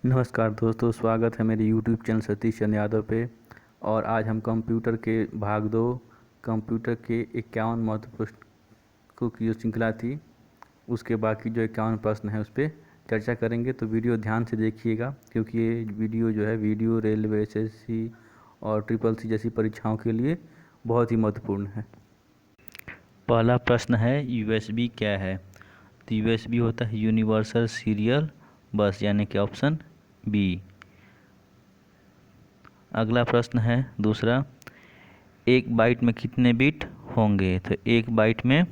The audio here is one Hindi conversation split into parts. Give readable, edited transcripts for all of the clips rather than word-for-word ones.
नमस्कार दोस्तों, स्वागत है मेरे YouTube चैनल सतीश चंद्र यादव पे। और आज हम कंप्यूटर के भाग 2 कंप्यूटर के 51 महत्वपूर्ण प्रश्नों की जो श्रृंखला थी उसके बाकी जो 51 प्रश्न हैं उस पर चर्चा करेंगे। तो वीडियो ध्यान से देखिएगा क्योंकि ये वीडियो जो है रेलवे, SSC और SSC जैसी परीक्षाओं के लिए बहुत ही महत्वपूर्ण है। पहला प्रश्न है USB क्या है। तो USB होता है यूनिवर्सल सीरियल बस, यानी कि ऑप्शन बी। अगला प्रश्न है दूसरा, एक बाइट में कितने बिट होंगे। तो एक बाइट में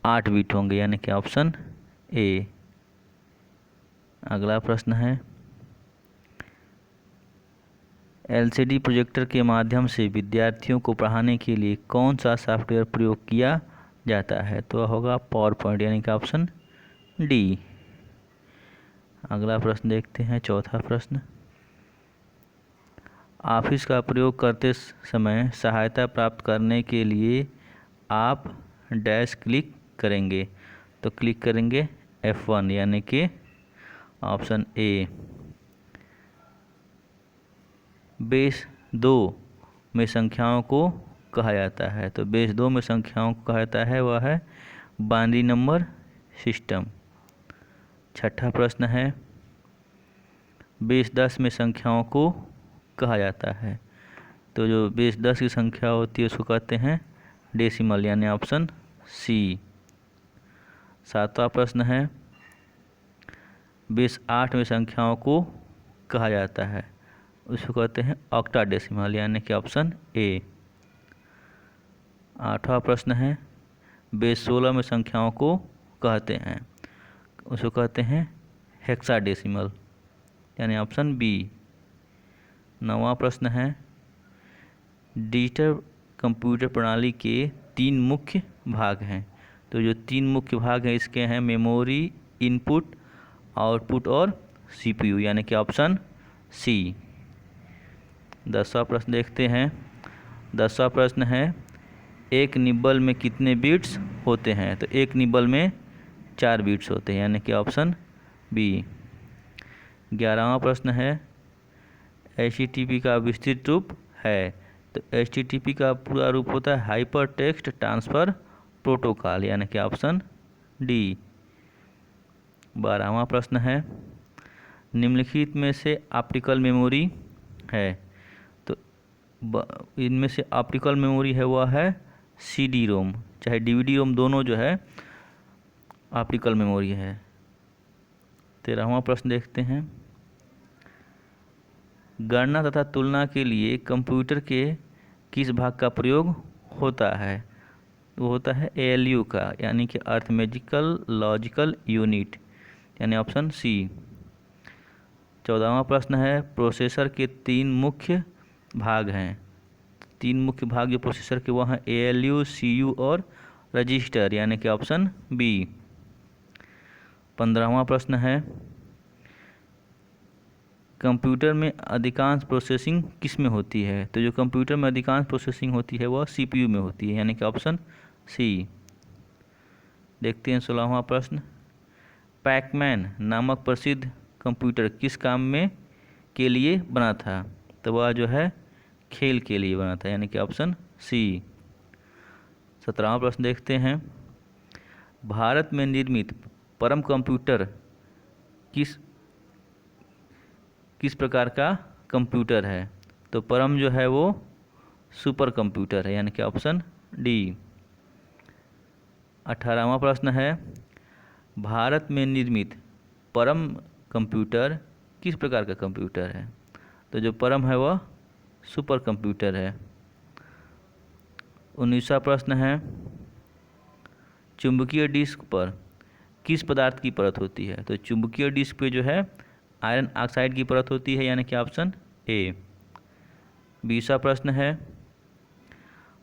8 बिट होंगे, यानी कि ऑप्शन ए। अगला प्रश्न है, LCD प्रोजेक्टर के माध्यम से विद्यार्थियों को पढ़ाने के लिए कौन सा सॉफ्टवेयर प्रयोग किया जाता है। तो होगा पावर पॉइंट, यानी कि ऑप्शन डी। अगला प्रश्न देखते हैं, चौथा प्रश्न, ऑफिस का प्रयोग करते समय सहायता प्राप्त करने के लिए आप डैश क्लिक करेंगे। तो क्लिक करेंगे F1, यानी कि ऑप्शन ए। बेस 2 में संख्याओं को कहा जाता है। तो बेस 2 में संख्याओं को कहा जाता है वह है बाइनरी नंबर सिस्टम। छठा प्रश्न है, बेस 10 में संख्याओं को कहा जाता है। तो जो बेस 10 की संख्या होती है उसको कहते हैं डेसिमल, यानी ऑप्शन सी। सातवां प्रश्न है, बेस 8 में संख्याओं को कहा जाता है, उसको कहते हैं ऑक्टाडेसिमल, यानी कि ऑप्शन ए। आठवां प्रश्न है, बेस 16 में संख्याओं को कहते हैं, उसको कहते हैं हेक्साडेसिमल, यानी ऑप्शन बी। नौवां प्रश्न है, डिजिटल कंप्यूटर प्रणाली के 3 मुख्य भाग हैं। तो जो 3 मुख्य भाग हैं इसके हैं मेमोरी, इनपुट, आउटपुट और CPU, यानी कि ऑप्शन सी। 10वां प्रश्न देखते हैं। 10वां प्रश्न है, एक निब्बल में कितने बिट्स होते हैं। तो एक निब्बल में 4 बिट्स होते हैं, यानी कि ऑप्शन बी। 11वां प्रश्न है, HTTP का विस्तृत रूप है। तो HTTP का पूरा रूप होता है हाइपर टेक्स्ट ट्रांसफ़र प्रोटोकॉल, यानी कि ऑप्शन डी। 12वां प्रश्न है, निम्नलिखित में से ऑप्टिकल मेमोरी है। तो इनमें से ऑप्टिकल मेमोरी है वह है CD रोम, चाहे DVD रोम, दोनों जो है ऑप्टिकल मेमोरी है। 13वां प्रश्न देखते हैं, गणना तथा तुलना के लिए कंप्यूटर के किस भाग का प्रयोग होता है। वो होता है ALU का, यानी कि अर्थमेटिकल लॉजिकल यूनिट, यानी ऑप्शन सी। 14वां प्रश्न है, प्रोसेसर के 3 मुख्य भाग हैं। 3 मुख्य भाग जो प्रोसेसर के वह हैं ALU, CU और रजिस्टर, यानी कि ऑप्शन बी। 15वां प्रश्न है, कंप्यूटर में अधिकांश प्रोसेसिंग किस में होती है। तो जो कंप्यूटर में अधिकांश प्रोसेसिंग होती है वह CPU में होती है, यानी कि ऑप्शन सी। देखते हैं 16वां प्रश्न, पैकमैन नामक प्रसिद्ध कंप्यूटर किस काम में के लिए बना था। तो वह जो है खेल के लिए बना था, यानी कि ऑप्शन सी। 17वां प्रश्न देखते हैं, भारत में निर्मित परम कंप्यूटर किस प्रकार का कंप्यूटर है। तो परम जो है वो सुपर कंप्यूटर है, यानी कि ऑप्शन डी। 18वां प्रश्न है, भारत में निर्मित परम कंप्यूटर किस प्रकार का कंप्यूटर है। तो जो परम है वह सुपर कंप्यूटर है। 19वां प्रश्न है, चुंबकीय डिस्क पर किस पदार्थ की परत होती है। तो चुंबकीय डिस्क पे जो है आयरन ऑक्साइड की परत होती है, यानी कि ऑप्शन ए। 20वां प्रश्न है,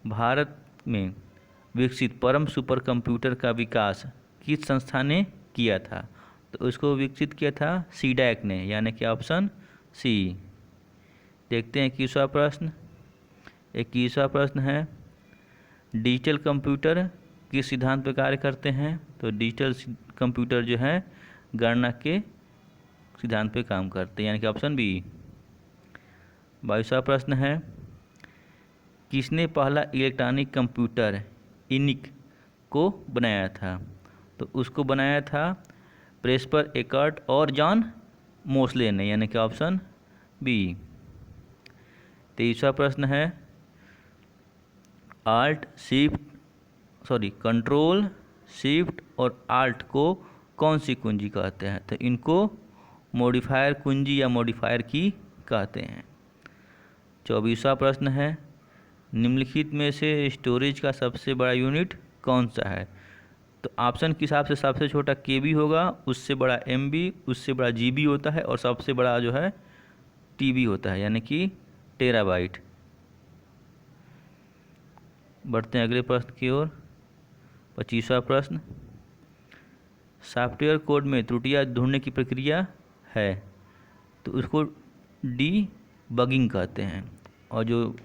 भारत में विकसित परम सुपर कंप्यूटर का विकास किस संस्था ने किया था। तो उसको विकसित किया था सीडैक ने, यानी कि ऑप्शन सी। देखते हैं 21वां प्रश्न। 21वां प्रश्न है, डिजिटल कंप्यूटर किस सिद्धांत पर कार्य करते हैं। तो डिजिटल कंप्यूटर जो है गणना के सिद्धांत पे काम करते हैं, यानी कि ऑप्शन बी। 22वां प्रश्न है, किसने पहला इलेक्ट्रॉनिक कंप्यूटर इनिक को बनाया था? तो उसको बनाया था प्रेस्पर एकर्ट और जॉन मोस्ले ने, यानी कि ऑप्शन बी। 23वां प्रश्न है, कंट्रोल शिफ्ट और आल्ट को कौन सी कुंजी कहते हैं? तो इनको मॉडिफायर कुंजी या मॉडिफायर की कहते हैं। 24वां प्रश्न है, निम्नलिखित में से स्टोरेज का सबसे बड़ा यूनिट कौन सा है? तो ऑप्शन के हिसाब से सबसे छोटा केबी होगा, उससे बड़ा एमबी, उससे बड़ा जीबी होता है और सबसे बड़ा जो है टीबी होता है, यानी कि टेराबाइट। बढ़ते हैं अगले प्रश्न की ओर। 25वां प्रश्न, सॉफ्टवेयर कोड में त्रुटियां ढूंढने की प्रक्रिया है, तो उसको डीबगिंग कहते हैं, और जो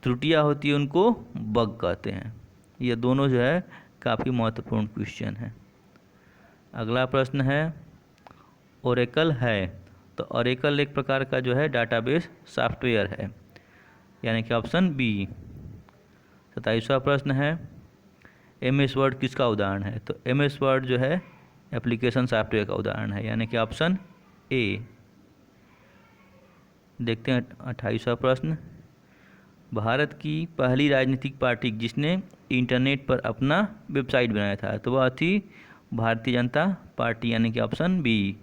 त्रुटियां होती है उनको बग कहते हैं। ये दोनों जो है काफ़ी महत्वपूर्ण क्वेश्चन है। अगला प्रश्न है, ओरेकल है, तो ओरेकल एक प्रकार का जो है डाटाबेस सॉफ्टवेयर है, यानी कि ऑप्शन बी। 27वां प्रश्न है, MS वर्ड किसका उदाहरण है? तो MS वर्ड जो है एप्लीकेशन सॉफ्टवेयर का उदाहरण है, यानी कि ऑप्शन ए। देखते हैं 28वां प्रश्न, भारत की पहली राजनीतिक पार्टी जिसने इंटरनेट पर अपना वेबसाइट बनाया था, तो वह थी भारतीय जनता पार्टी, यानी कि ऑप्शन बी।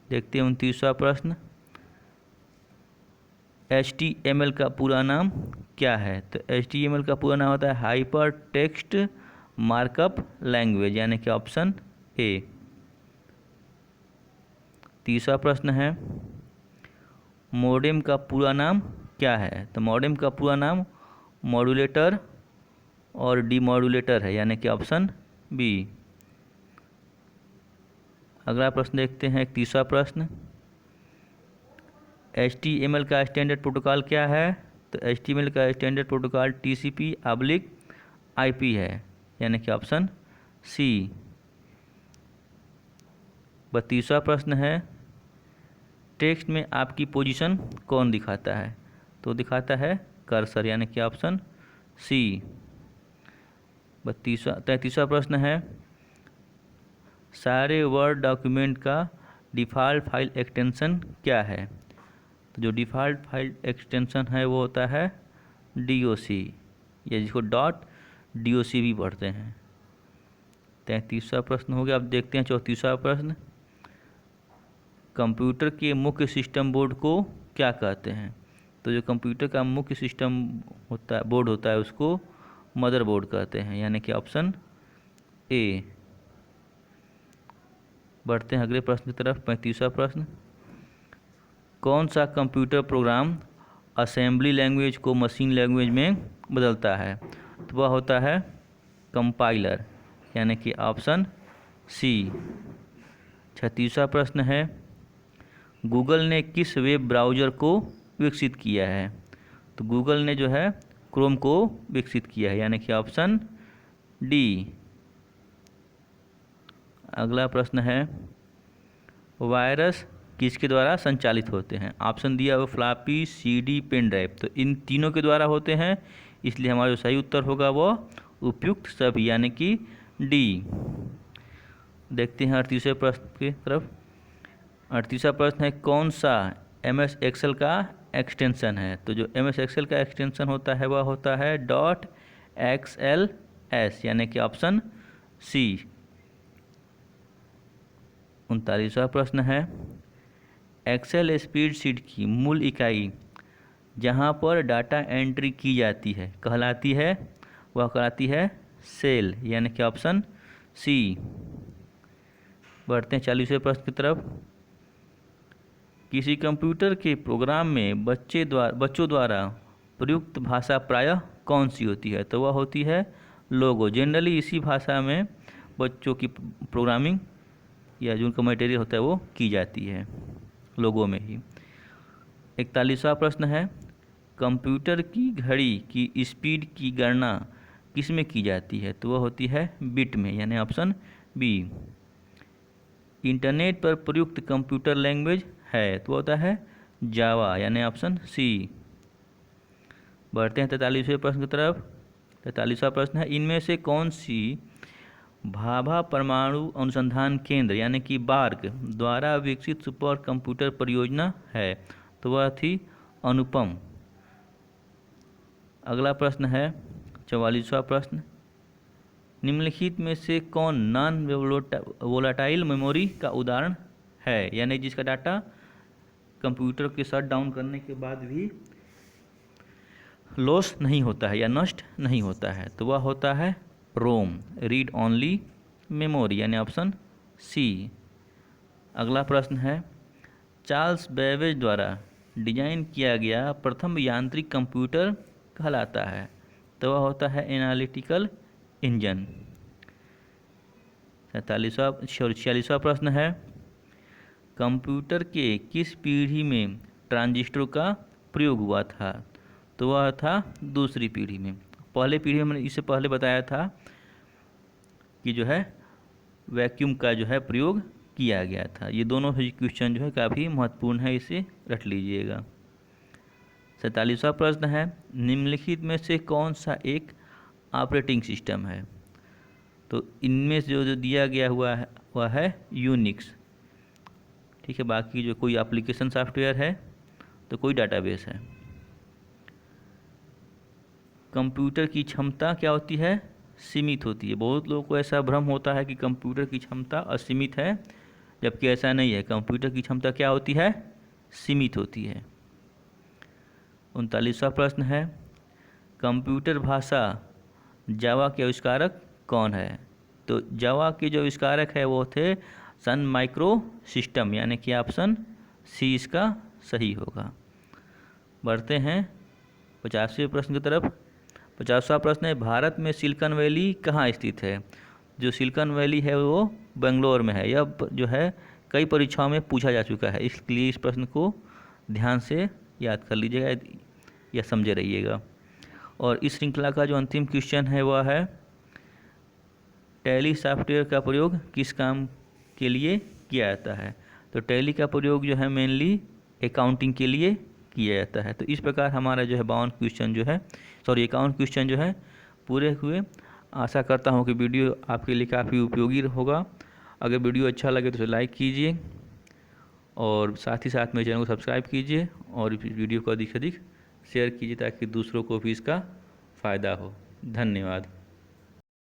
देखते हैं 29वां प्रश्न, HTML का पूरा नाम क्या है? तो HTML का पूरा नाम होता है हाइपर टेक्स्ट मार्कअप लैंग्वेज, यानी कि ऑप्शन ए। 30वां प्रश्न है, मॉडेम का पूरा नाम क्या है? तो मॉडेम का पूरा नाम मॉड्यूलेटर और डीमॉड्यूलेटर है, यानी कि ऑप्शन बी। अगला प्रश्न देखते हैं 31वां प्रश्न, HTML का स्टैंडर्ड प्रोटोकॉल क्या है? तो HTML का स्टैंडर्ड प्रोटोकॉल TCP/IP है, यानी कि ऑप्शन सी। 32वां प्रश्न है, टेक्स्ट में आपकी पोजीशन कौन दिखाता है? तो दिखाता है कर्सर, यानी कि ऑप्शन सी। 33वां प्रश्न है, सारे वर्ड डॉक्यूमेंट का डिफ़ॉल्ट फाइल एक्सटेंशन क्या है? तो जो डिफ़ॉल्ट फाइल एक्सटेंशन है वो होता है DOC, या जिसको .doc भी पढ़ते हैं। 33वां प्रश्न हो गया। अब देखते हैं 34वां प्रश्न, कंप्यूटर के मुख्य सिस्टम बोर्ड को क्या कहते हैं? तो जो कंप्यूटर का मुख्य सिस्टम होता है, बोर्ड होता है, उसको मदरबोर्ड कहते हैं, यानी कि ऑप्शन ए। बढ़ते हैं अगले प्रश्न की तरफ। 35वां प्रश्न, कौन सा कंप्यूटर प्रोग्राम असेंबली लैंग्वेज को मशीन लैंग्वेज में बदलता है? तो वह होता है कंपाइलर, यानी कि ऑप्शन सी। 36वां प्रश्न है, गूगल ने किस वेब ब्राउज़र को विकसित किया है? तो गूगल ने जो है क्रोम को विकसित किया है, यानी कि ऑप्शन डी। अगला प्रश्न है, वायरस किसके द्वारा संचालित होते हैं? ऑप्शन दिया वो फ्लॉपी, CD, पेन ड्राइव, तो इन तीनों के द्वारा होते हैं, इसलिए हमारा जो सही उत्तर होगा वो उपयुक्त सभी, यानी कि डी। देखते हैं 38वें प्रश्न की तरफ। 38वां प्रश्न है, कौन सा MS Excel का एक्सटेंशन है? तो जो MS Excel का एक्सटेंशन होता है वह होता है .xls, यानी कि ऑप्शन सी। 39वां प्रश्न है, एक्सेल स्प्रेडशीट की मूल इकाई जहां पर डाटा एंट्री की जाती है कहलाती है सेल, यानी कि ऑप्शन सी। बढ़ते हैं 40वें प्रश्न की तरफ। किसी कंप्यूटर के प्रोग्राम में बच्चों द्वारा प्रयुक्त भाषा प्रायः कौन सी होती है? तो वह होती है लोगो। जनरली इसी भाषा में बच्चों की प्रोग्रामिंग या जो उनका मटेरियल होता है वो की जाती है, लोगों में ही। 41वां प्रश्न है, कंप्यूटर की घड़ी की स्पीड की गणना किस में की जाती है? तो वह होती है बिट में, यानी ऑप्शन बी। इंटरनेट पर प्रयुक्त कंप्यूटर लैंग्वेज है? तो होता है जावा, यानी ऑप्शन सी। बढ़ते हैं 43वें प्रश्न की तरफ। 43वां प्रश्न है, इनमें से कौन सी भाभा परमाणु अनुसंधान केंद्र यानी कि बार्क द्वारा विकसित सुपर कंप्यूटर परियोजना है? तो वह थी अनुपम। अगला प्रश्न है 44वां प्रश्न, निम्नलिखित में से कौन नॉन वोलाटाइल मेमोरी का उदाहरण है, यानी जिसका डाटा कंप्यूटर के शट डाउन करने के बाद भी लॉस नहीं होता है या नष्ट नहीं होता है? तो वह होता है रोम, रीड ओनली मेमोरी, यानी ऑप्शन सी। अगला प्रश्न है, चार्ल्स बेबेज द्वारा डिजाइन किया गया प्रथम यांत्रिक कंप्यूटर कहलाता है? तो वह होता है एनालिटिकल इंजन। 46वां प्रश्न है, कंप्यूटर के किस पीढ़ी में ट्रांजिस्टर का प्रयोग हुआ था? तो वह था दूसरी पीढ़ी में। पहले पीढ़ी में मैंने इससे पहले बताया था कि जो है वैक्यूम का जो है प्रयोग किया गया था। ये दोनों ही क्वेश्चन जो है काफ़ी महत्वपूर्ण है, इसे रट लीजिएगा। 47वां प्रश्न है, निम्नलिखित में से कौन सा एक ऑपरेटिंग सिस्टम है? तो इनमें से जो दिया गया हुआ है वह है यूनिक्स। ठीक है, बाकी जो कोई एप्लीकेशन सॉफ्टवेयर है तो कोई डाटाबेस है। कंप्यूटर की क्षमता क्या होती है? सीमित होती है। बहुत लोगों को ऐसा भ्रम होता है कि कंप्यूटर की क्षमता असीमित है, जबकि ऐसा नहीं है। कंप्यूटर की क्षमता क्या होती है? सीमित होती है। 39वां प्रश्न है, कंप्यूटर भाषा जावा के आविष्कारक कौन है? तो जावा के जो आविष्कारक है वो थे सन माइक्रो सिस्टम, यानी कि ऑप्शन सी इसका सही होगा। बढ़ते हैं 50वें प्रश्न की तरफ। 50वां प्रश्न है, भारत में सिलिकॉन वैली कहाँ स्थित है? जो सिलिकॉन वैली है वो बेंगलोर में है। यह जो है कई परीक्षाओं में पूछा जा चुका है, इसलिए इस प्रश्न को ध्यान से याद कर लीजिएगा या समझे रहिएगा। और इस श्रृंखला का जो अंतिम क्वेश्चन है वह है, टैली सॉफ्टवेयर का प्रयोग किस काम के लिए किया जाता है? तो टैली का प्रयोग जो है मेनली अकाउंटिंग के लिए किया जाता है। तो इस प्रकार हमारा जो है 52 क्वेश्चन जो है 51 क्वेश्चन जो है पूरे हुए। आशा करता हूँ कि वीडियो आपके लिए काफ़ी उपयोगी होगा। अगर वीडियो अच्छा लगे तो उसे लाइक कीजिए और साथ ही साथ मेरे चैनल को सब्सक्राइब कीजिए और इस वीडियो को अधिक से अधिक शेयर कीजिए ताकि दूसरों को भी इसका फ़ायदा हो। धन्यवाद।